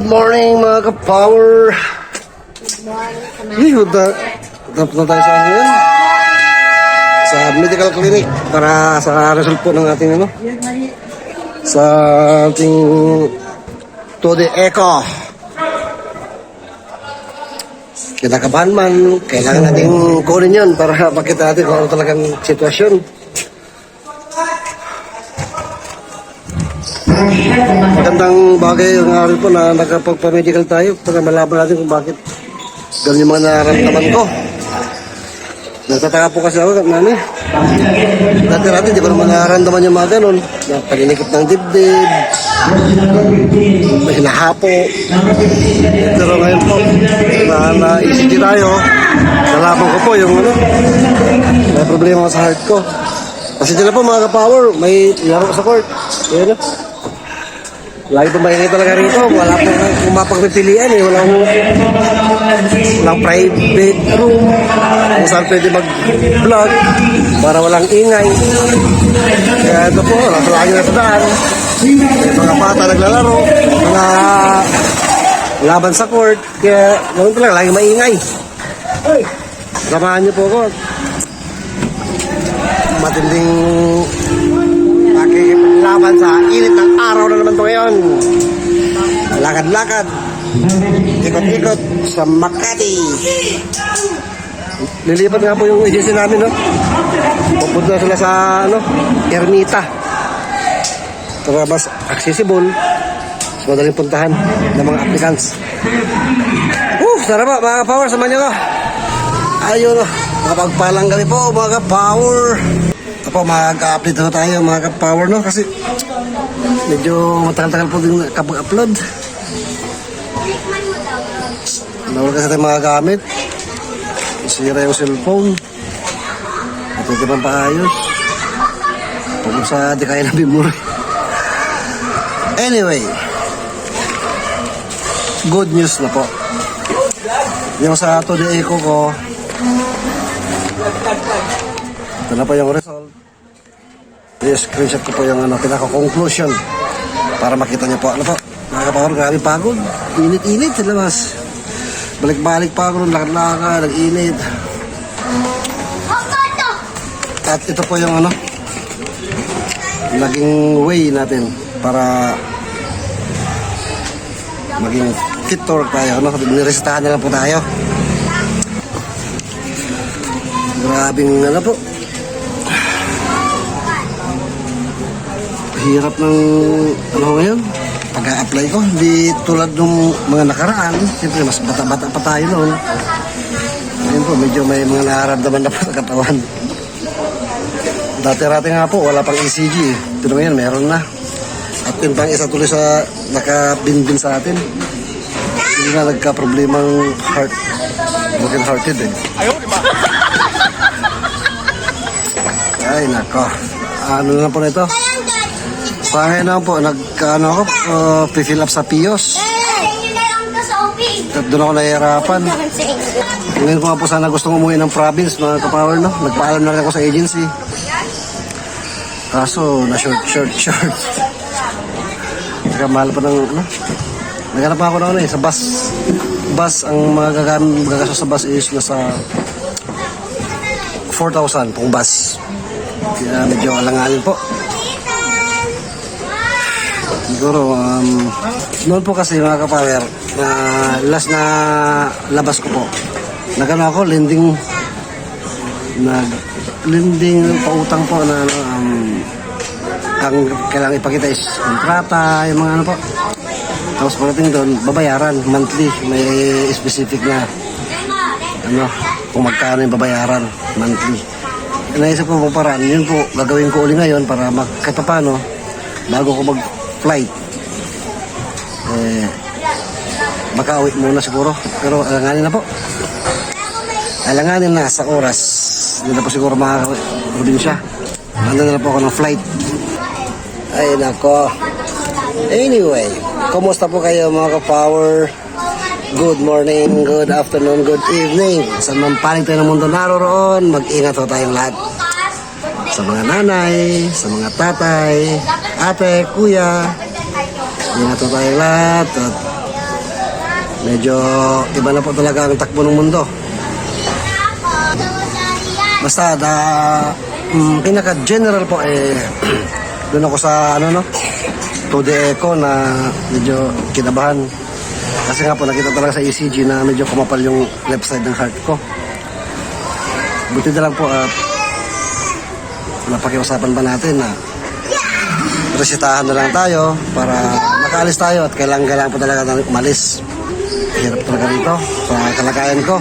morning mga ka-power. Tapos na tayo sa ano yan? Sa medical clinic para sa result po ng ating ano? Sa ating Todo Echo. Kinakabahan man, kailangan natin kunin yun para makita natin kung ano talagang sitwasyon. Magandang bagay yung araw po na nagkapagpa-medical tayo para malaman natin kung bakit ganun yung mga nararamdaman ko. Nagtataka po kasi ako, nani. Dati di ko naman nararamdaman yung mga ganun. Paninikip ng dibdib, hinahapo. Pero ngayon po, na-ECG tayo, nalaman ko po yung ano, may problema sa heart ko. Kasi sila po mga ka-power, may laro sa court. Yan o. Lagi po maingay talaga rito. Wala po kung mapagpipilian eh. Walang private room. Kung saan pwede mag-vlog para walang ingay. Kaya ito po, lagi na sa daan. Mga bata naglalaro. Mga laban sa court. Kaya ganoon talaga, lagi maingay. Samahan niyo po ako. Matinding laban sa init ng araw na naman ito ngayon. Lakad-lakad, ikot-ikot sa Makati. Lilipat nga po yung agency namin, no? Pupunta sila sa ano, Ermita para mas accessible, madaling puntahan ng mga applicants. Sarap ba mga ka-power, samahan niyo ko. Ayun, makapagpalang kami po mga ka-power. Ito po, mag-update na tayo mga ka-power, no? Kasi medyo matagal-tagal po din kapag-upload. Nawala kasi tayo mga gamit. Sira yung cellphone. Ito ito pang paayos. Pagod sa di kaya na memory. Anyway, good news na po. Yung sa Todo Echo ko, ito na po yung result. I-screenshot ko po yung ano, pinaka-conclusion para makita niyo po. Ano po, mga ka-power, grabe pagod. Init-init sa labas. Balik-balik pagod, lakad-lakad, nag-init. At ito po yung ano, naging way natin para maging fit to work tayo. Ano? Niresetahan na lang po tayo. Grabing ano po, hirap ng ano ngayon pag-a-apply ko, hindi tulad ng mga nakaraan. Siyempre mas bata-bata pa tayo noon. Ngayon po medyo may mga nararamdaman na po sa katawan. Dati-rati nga po wala pang ECG, pero ngayon meron na. At yun pang isa tuloy sa nakabinbin sa atin, hindi na nagka-problemang heart, broken hearted eh. Ay nako, ano na po nito. Sa ngayon na po, nagkaano ako, fill up sa PIOS. At doon ako nahihirapan. Ngayon ko nga po sana gustong umuwi ng province, mga ka-power, no? Nagpaalam na rin ako sa agency. Kaso, na-short. Nagkamahal pa ng, ano? Naghanap pa ako na ano eh, sa bus. Bus, ang mga gagasto sa bus is nasa 4,000 pong bus. Kaya medyo alanganin po. Siguro, noon po kasi mga ka-power, last na labas ko po, nagano ako, lending pautang po na ang kailangan ipakita is kontrata, yung mga ano po. Tapos pagdating doon, babayaran, monthly, may specific na ano, kung magkano yung babayaran, monthly. Naisip ko po paraan, yun po, gagawin ko uli ngayon para kahit paano, bago ko mag-flight, makauwi muna siguro. Pero alanganin na po. Alanganin na sa oras. Hindi na po siguro makaka-probinsya. Handa na po ako ng flight. Ay nako. Anyway, kumusta po kayo mga ka-power? Good morning, good afternoon, good evening. Sa mampaling tayo ng mundo naroroon, mag-ingat po tayong lahat. Sa mga nanay, sa mga tatay, ate, kuya, ingat po tayong lahat. At Medyo iba na po talaga ang takbo ng mundo. Basta, pinaka-general po doon ako sa, to the echo na medyo kinabahan. Kasi nga po, nakita talaga sa ECG na medyo kumapal yung left side ng heart ko. Buti na lang po at napakiusapan pa natin na resetahan na lang tayo para makaalis tayo at kailangan po talaga natin umalis. Hirap talaga rito sa kalagayan ko.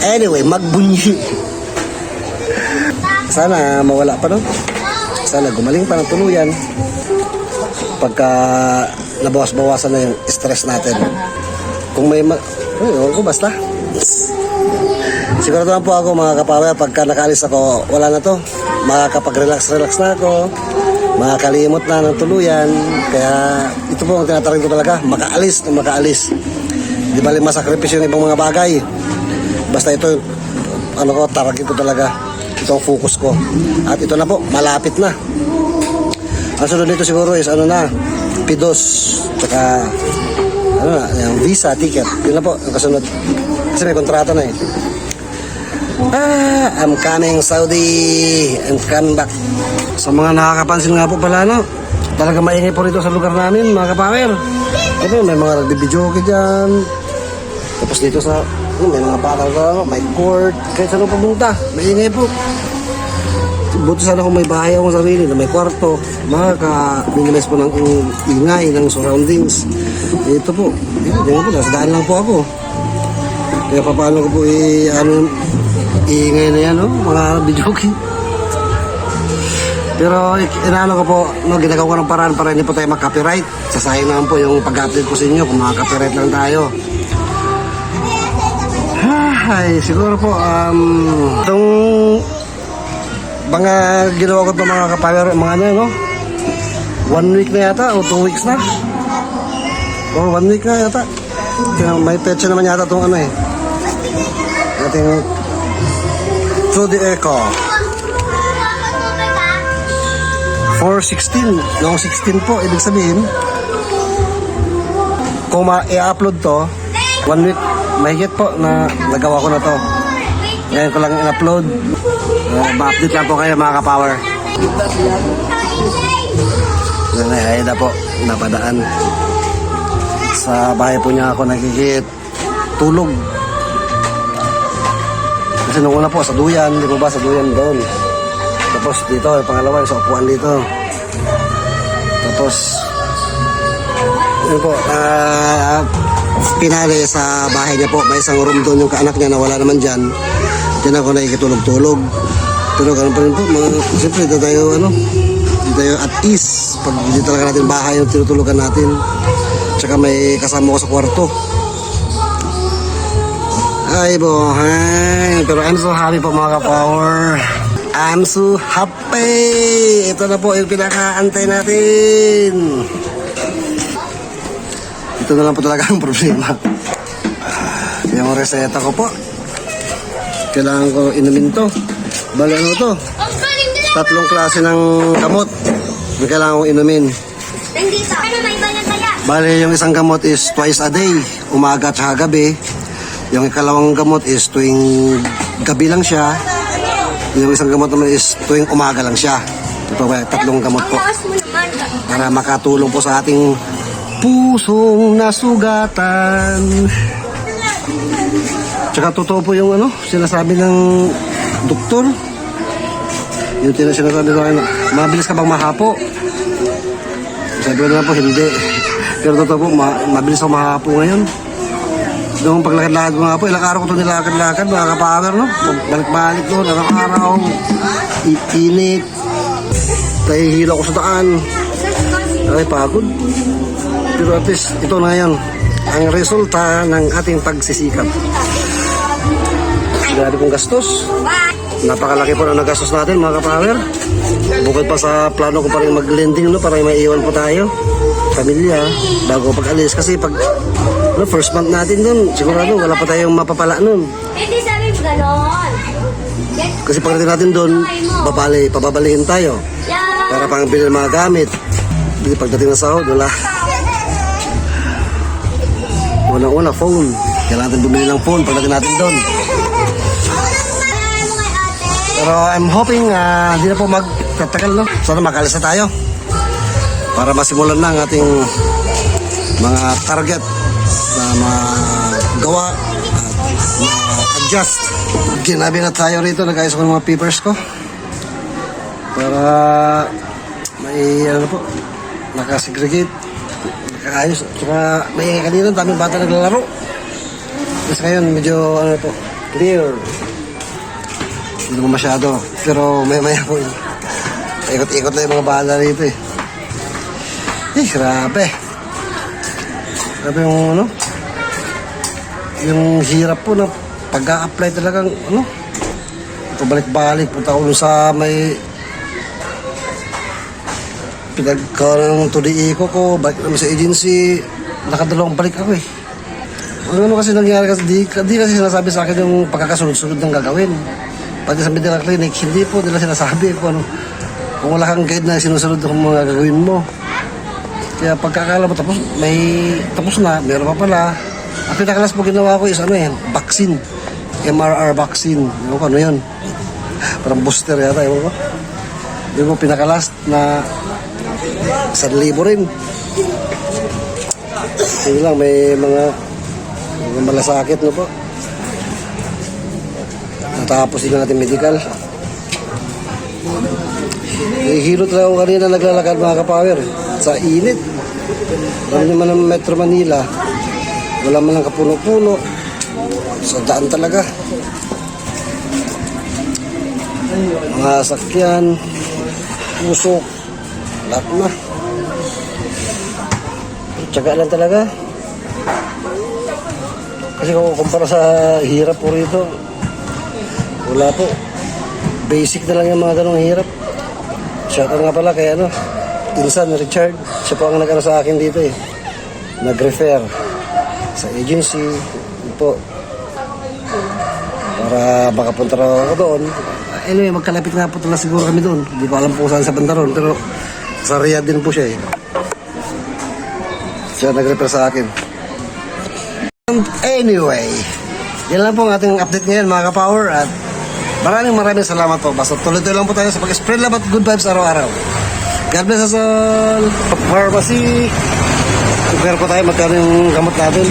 Anyway, magbunyi. Sana mawala pa, no? Sana gumaling pa ng tuluyan pagka nabawas-bawasan na yung stress natin. Kung may basta. Siguro naman po ako mga kapawe, pagka nakaalis ako, wala na to. Makakapag-relax na ako. Makakalimot na ng tuluyan. Kaya ito po ang tinatarin ko talaga, makaalis. Di bali masakripisyo yung ibang mga bagay. Basta ito, target ko talaga. Ito ang focus ko. At ito na po, malapit na. Ang sunod nito siguro is PIDOS. Tsaka, yung visa, ticket. Yun na po, ang kasunod. Kasi may kontrata na I'm coming Saudi. I'm coming back. Sa mga nakakapansin nga po pala, talaga maingay po rito sa lugar namin, mga kapower. Ito, may mga nagbibidyok dyan. Tapos dito sa, may mga bata may court. Kahit saan pumunta, maingay po. Buti sana kung may bahay akong sarili na may kwarto, makaka-minimize po ng ingay ng surroundings. Ito po, nasa daan lang po ako. Kaya paano ko po iingay na yan, mga bidyokey. Pero inaano ko po, ginagawa ko ng paraan para hindi po tayo mag-copyright. Sasayang naman po yung pag-upload ko sa inyo kung maka-copyright lang tayo. Ay, siguro po, itong mga ginawa ko itong mga kapower, mga 1 week na yata o 2 weeks na. O 1 week na yata. May petsa naman yata itong ating through the echo. 4/16. Noong 16 po, ibig sabihin, kung i-upload to, 1 week, mahigit po na nagawa ko na to. Ngayon ko lang in-upload. Ma-update lang po kayo mga kapower. Nanay Aida po, napadaan. Sa bahay po niya ako tulog. Kasi nung una po, sa duyan, di ba sa duyan doon. Tapos dito, yung pangalawa, sa upuan dito. Tapos, yun po, pinali sa bahay niya po. May isang room doon yung kaanak niya na wala naman dyan. Diyan ako nakikitulog-tulog. Pero ganun pa rin po, siyempre, dito tayo at ease. Pag hindi talaga natin bahay yung tinutulugan natin. Tsaka may kasama ko sa kwarto. Ay, bohay. Pero I'm so happy po mga kapower. I'm so happy. Ito na po yung pinakaantay natin. Ito na lang po talaga ang problema. Yung reseta ko po. Kailangan ko inumin to. Bali to? 3 klase ng gamot. Yung kailangan kong inumin. Bali yung isang gamot is twice a day. Umaga at gabi. Yung ikalawang gamot is tuwing gabi lang siya. Yung isang gamot naman is tuwing umaga lang siya. Ito ba, 3 gamot po. Para makatulong po sa ating pusong nasugatan. Tsaka totoo po yung sinasabi ng doktor. Yung sinasabi sa akin, mabilis ka bang mahapo? Sabi ko naman po, hindi. Pero totoo po, mabilis ako mahapo ngayon. Noong paglakad-lakad ko nga po, ilang araw ko ito nilakad-lakad, mga kapower, balik-balik doon, araw-araw, init, nahihilo ko sa daan. Ay, pagod. Pero at least, ito na ngayon, ang resulta ng ating pagsisikap. Grabe pong gastos. Napakalaki po na nagastos natin, mga kapower. Bukod pa sa plano ko pa rin mag-lending, para may iwan po tayo, pamilya, bago pag-alis. Kasi pag first month natin dun, sigurado wala pa tayong mapapala nun. Hindi sabi mo ganon. Kasi pagdating natin dun, papabalihin tayo. Para pang bilhin mga gamit. Hindi pagdating ng sahod, wala. Una-una, phone. Kailangan natin bumili ng phone pagdating natin doon. Pero I'm hoping hindi na po magtatagal, no? Sana makalis na tayo. Para masimulan na ang ating mga target na magawa at ma-adjust. Ginabi na tayo rito. Nag-ayos ko ng mga papers ko. Para may ano po, nakasegregate, nakaayos. Saka may kanina daming bata naglalaro. Tapos ngayon medyo ano po, clear. Hindi mo masyado. Pero maya po yun. Ikot-ikot lang yung mga bala rito eh. Grabe. Grabe yung ano, yung hirap po na pag-a-apply talagang ano, pabalik-balik. Punta ko sa may pinagkaroon ng tudi ko, balik naman sa agency, nakadalawang balik ako eh. Ano kasi nangyari kasi, di kasi sinasabi sa akin yung pagkakasunod-sunod ng gagawin. Pati sa medical clinic, hindi po nila sinasabi kung ano, kung wala kang guide na sinusunod kung mga gagawin mo. Kaya pagkakala mo tapos na, meron pa pala. Ang pinakalas po ginawa ko is ano yan, vaccine. MRR vaccine. Ewan ko ano yun. Parang booster yata, ewan ko. Yung po pinakalas na 1,000 rin. Sige lang, may mga malasakit no po. Natapos din natin medical. Hihilot lang ako kanina naglalakad mga kapower sa init. Alam naman ng Metro Manila, wala man lang kapuno-puno. Sa daan talaga. Mga sakyan, pusok, lahat na. Tsaga lang talaga. Kasi kung kumpara sa hirap po rito, wala po. Basic na lang yung mga ganong hirap. Shoutout nga pala kay ano, Insan Richard. Siya po ang nag-ano sa akin dito eh. Nag-refer sa agency po. Para makapunta raw ako doon. Anyway, magkalapit nga po talaga siguro kami doon. Hindi ko alam po saan sa Bandaron. Pero sa Riyadh din po siya eh. Siya nag-refer sa akin. And anyway, yan lang po ang ating update ngayon mga ka-power. At maraming salamat po. Basta tuloy-tuloy lang po tayo sa pag-spread love at good vibes araw-araw. God bless us all. Pharmacy. Compare po tayo magkano yung gamot natin.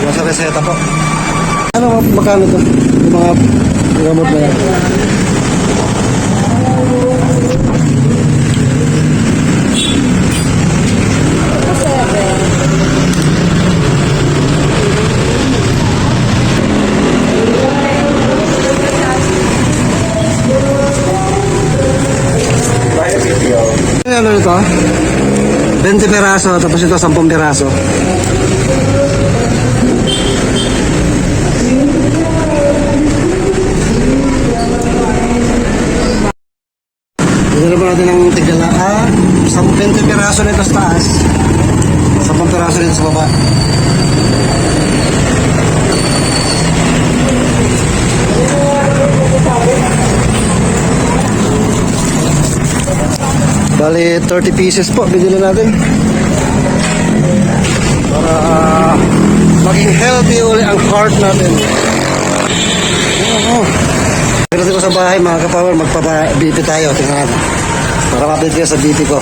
Yung sa reseta po. Ano magkano ito? Yung mga gamot na yan. Ano ito? 20 peraso, tapos ito 10 peraso. Ito na po natin ang tigala. 20 peraso nito sa taas, 10 peraso nito sa baba. Bali, 30 pieces po, binili natin. Para maging healthy uli ang heart natin. Pagdating ko sa bahay, mga kapower, magpapa-BP tayo. Tingnan natin. Para ma-update kayo sa BP ko.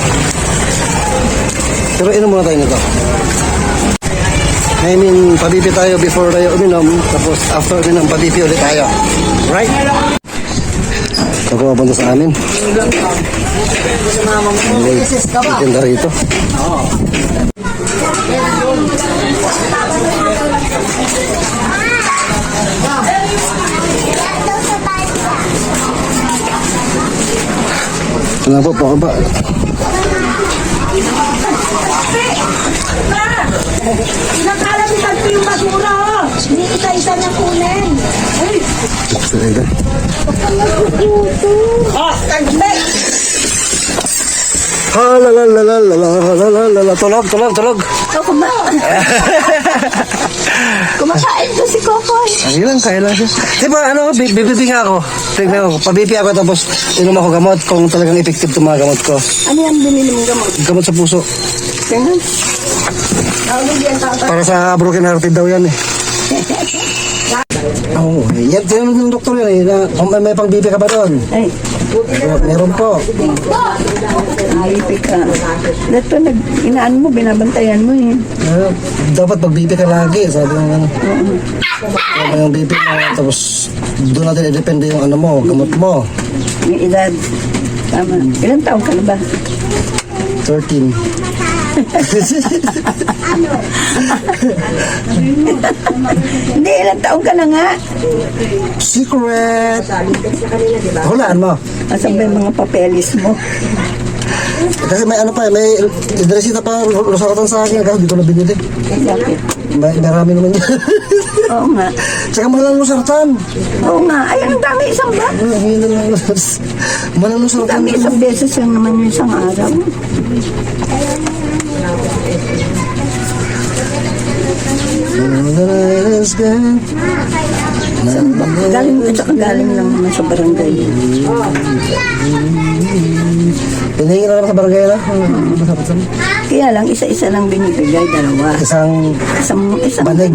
Pero inom muna tayo nito. I mean, pa-BP tayo before tayo uminom. Tapos after uminom, pa-BP ulit tayo. Right? Ito ko mabanda sa amin. Ganda rito. Ano po po ba? Nakala ni Tagpi yung basura. Hindi isa-isa na kunin. Ay! Sarida. Tulog. Kumakain ko si Kokoy. Ayun, kaya lang siya. Di ba, ano, bibibing ako. Tignan ko, pabipi ako tapos inom ako gamot kung talagang effective itong mga gamot ko. Ano yan binili mong gamot? Gamot sa puso. Tingnan. Para sa broken hearted daw yan eh. Oo, yan, tinanong ng doktor yan eh, na, kung may pang BP ka ba doon? Ay, Meron po. BP ka. Dito, inaan mo, binabantayan mo eh. Dapat pag BP ka lagi, sabi ng ano. Sabi yung BP mo, tapos doon natin i-depende yung ano mo, gamot mo. May edad. Tama. Ilang taon ka na ba? 13. Hindi, ilang taon ka na nga. Secret! Hulaan mo. Asan ba yung mga papelis mo? Kasi may ano pa, may idresita pa, lusaratan sa akin, kasi di ko na binili. Bakit? Marami naman yun. Oo nga. Tsaka malang lusartan. Oo nga. Ayun, ang dami isang ba? Malang Ang lusartan. dami isang beses lang naman yung isang araw. Galing, at saka galing lang naman sa barangay. Pinahingi na naman sa barangay na. Kaya lang, isa-isa lang binibigay, dalawa. Isang Isang banig.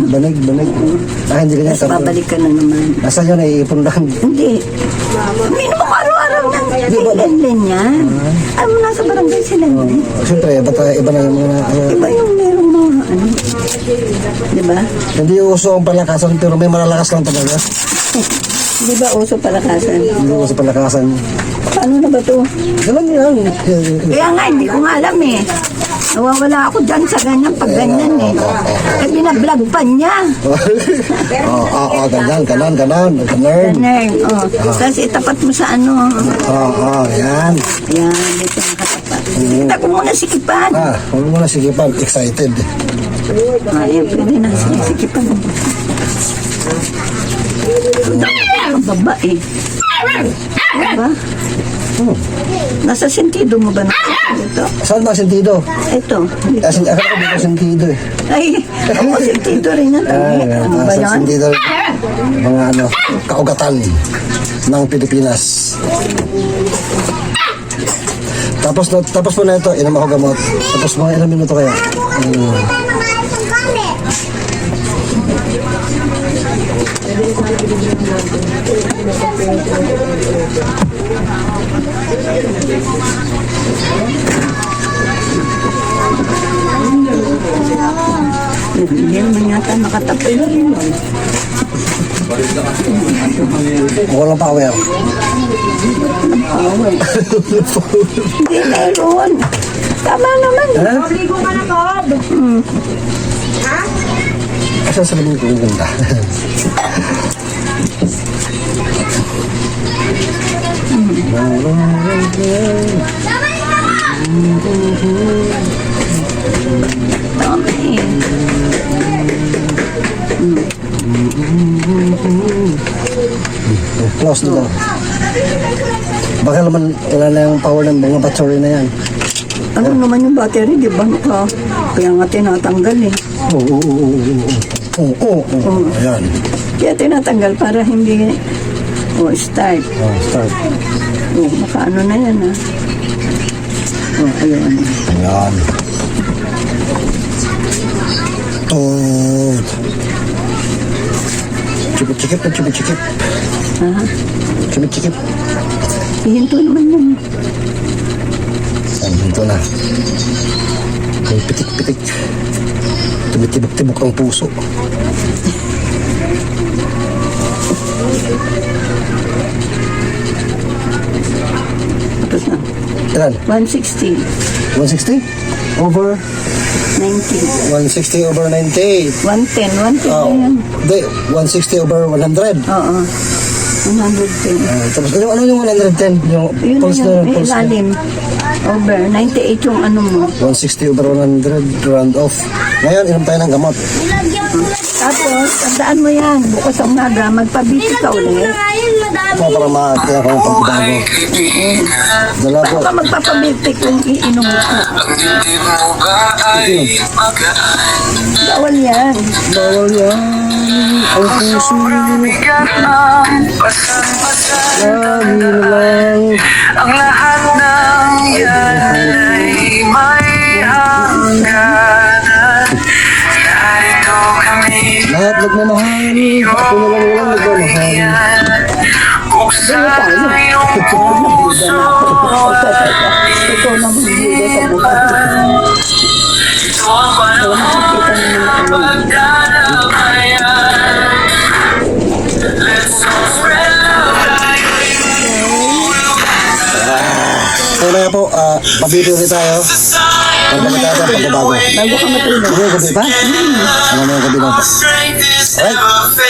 Ah, hindi ganyan. Tapos babalik ka na naman. Nasaan yun ay ipundahan? Hindi. Minum ako araw-araw ng Lenlen yan. Ano, nasa barangay sila. Siyempre, iba na yung mga... Iba yung merong mga ano. Di ba? Hindi uso ang palakasan, pero may malalakas lang talaga. Di ba uso palakasan? Hindi uso palakasan. Paano na ba to? Ganun yan. Kaya nga, hindi ko nga alam eh. Nawawala ako dyan sa ganyan pag ganyan eh. Eh, binablog pa niya. Ganon. Ganun, oh. Tapos itapat mo sa ano. Yan. Yan, dito ang katapat. Kita ko muna sikipan. Huwag mo na sigipan. Excited. Ayun, pwede na sikipan. Ang baba eh. Diba? Nasa sentido mo ba na ito? Saan ba sentido? Ito. Akala ko dito sentido eh. Ay, ako sentido rin yan. Ano ba yan? Sentido. Mga ano, kaugatan ng Pilipinas. Tapos mo na ito, inom ako gamot. Tapos mga ilang minuto kaya. Hindi naman yata nakatapos na rin. Walang power. Hindi meron. Tama naman. Ligo ka na, Bob. Asa sa labing kong ganda. Tama eh. Close dito. Baka naman wala na yung power ng mga battery na yan. Ano naman yung battery, di ba? Kaya nga tinatanggal eh. Oo. Ayan. Kaya tinatanggal para hindi... start. Start. Makaano na yan ah. Ayun. Ayan. Tut. Chipit-chikip. Ha? Chipit-chikip. Ihinto naman yan. Ito na. May pitik-pitik. Tumitibok-tibok ang puso. Tapos na. Ilan? 160. 160? Over? 90. 160 over 90. 110 na yan. Hindi, 160 over 100. Oo. 110. Tapos ano yung 110? Yung Yun na pulse yun, na pulse na. ilalim. Over. 98 yung ano mo. 160 over 100, round off. Ngayon, inom tayo ng gamot. Tapos, tandaan mo yan. Bukas ang umaga, magpabiti ka ulit. Ito para makakaya ko ng pagbago. Dala po. Paano ka magpapabiti kung iinom mo ka? Bawal yan. Bawal yan. Ang puso. Lagi na lang. Ang lahat ng yan ay may hangganan. lahat nagmamahal. Ako na lang walang nagmamahal. Doon na tayo. Ito na magbibigay sa buhay. So na nga po, mabibili ulit tayo. Magbalik tayo sa pagbabago. Bago ka matulog. Sige, gabi pa? Ano na yung gabi na po? Alright.